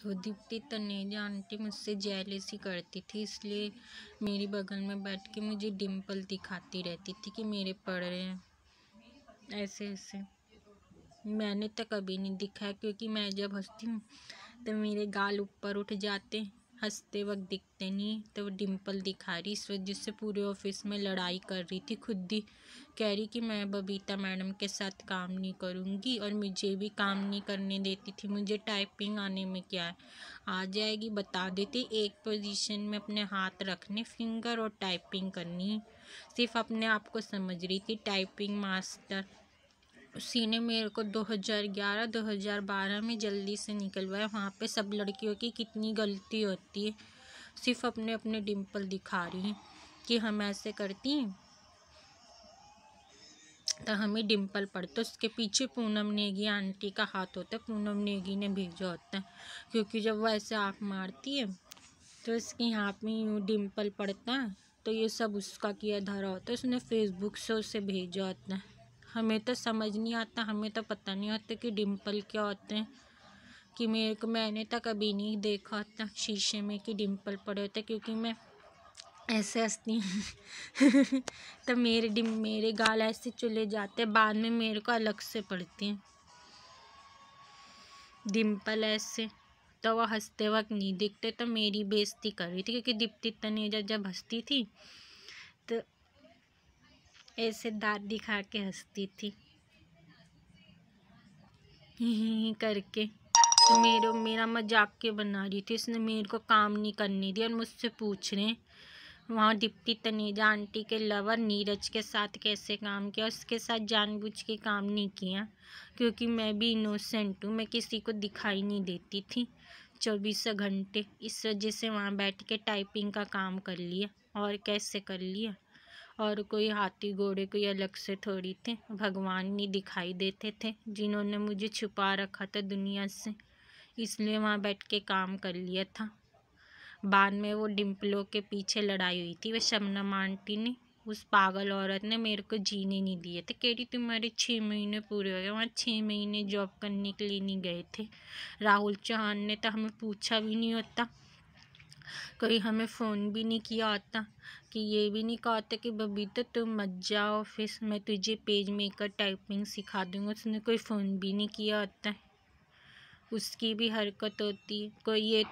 वो दीप्ति तनेजा आंटी मुझसे जेलसी करती थी, इसलिए मेरी बगल में बैठ के मुझे डिम्पल दिखाती रहती थी कि मेरे पड़ रहे हैं ऐसे ऐसे। मैंने तो कभी नहीं दिखाया, क्योंकि मैं जब हंसती हूँ तो मेरे गाल ऊपर उठ जाते, हंसते वक्त दिखते नहीं। तो वो डिम्पल दिखा रही, इस वजह से पूरे ऑफिस में लड़ाई कर रही थी। खुद ही कह रही कि मैं बबीता मैडम के साथ काम नहीं करूँगी, और मुझे भी काम नहीं करने देती थी। मुझे टाइपिंग आने में क्या है, आ जाएगी, बता देती। एक पोजीशन में अपने हाथ रखने फिंगर और टाइपिंग करनी, सिर्फ अपने आप को समझ रही थी टाइपिंग मास्टर। उसी ने मेरे को 2011-2012 में जल्दी से निकलवाया। वहाँ पे सब लड़कियों की कितनी गलती होती है, सिर्फ अपने अपने डिम्पल दिखा रही हैं कि हम ऐसे करती हैं तो हमें डिम्पल पड़ता। उसके पीछे पूनम नेगी आंटी का हाथ होता है, पूनम नेगी ने भेजा होता है, क्योंकि जब वो ऐसे आँख मारती है तो उसके हाथ में यूँ डिम्पल पड़ता है, तो ये सब उसका किया धरा होता है। उसने फेसबुक से उसे भेजा होता है। हमें तो समझ नहीं आता, हमें तो पता नहीं होता कि डिम्पल क्या होते हैं, कि मैंने तो कभी नहीं देखा होता शीशे में कि डिम्पल पड़े होते, क्योंकि मैं ऐसे हंसती हूँ तो मेरे गाल ऐसे चले जाते, बाद में मेरे को अलग से पड़ती हैं डिम्पल ऐसे। तो वह हंसते वक्त नहीं दिखते, तो मेरी बेइज्जती कर रही थी, क्योंकि दीप्ति तनेजा जब हंसती थी तो ऐसे दांत दिखा के हंसती थी ही करके। तो मेरा मजाक के बना रही थी। इसने मेरे को काम नहीं करने दिया और मुझसे पूछ रहे हैं वहाँ दीप्ति तनेजा आंटी के लवर नीरज के साथ कैसे काम किया। उसके साथ जानबूझ के काम नहीं किया, क्योंकि मैं भी इनोसेंट हूँ, मैं किसी को दिखाई नहीं देती थी 24 घंटे। इस वजह से वहाँ बैठ के टाइपिंग का काम कर लिया, और कैसे कर लिया। और कोई हाथी घोड़े कोई अलग से थोड़ी थे, भगवान नहीं दिखाई देते थे जिन्होंने मुझे छुपा रखा था दुनिया से, इसलिए वहाँ बैठ के काम कर लिया था। बाद में वो डिम्पलों के पीछे लड़ाई हुई थी, वो शबनम आंटी ने, उस पागल औरत ने मेरे को जीने नहीं दिए थे। कह रही तुम्हारे 6 महीने पूरे हो गए। वहाँ 6 महीने जॉब करने के लिए नहीं गए थे। राहुल चौहान ने तो हमें पूछा भी नहीं होता, कोई हमें फ़ोन भी नहीं किया होता, कि ये भी नहीं कहा होता कि बबीता तुम मत जाओ ऑफिस, मैं तुझे पेज मेकर टाइपिंग सिखा दूँगा। उसने कोई फ़ोन भी नहीं किया होता है। उसकी भी हरकत होती है, कोई ये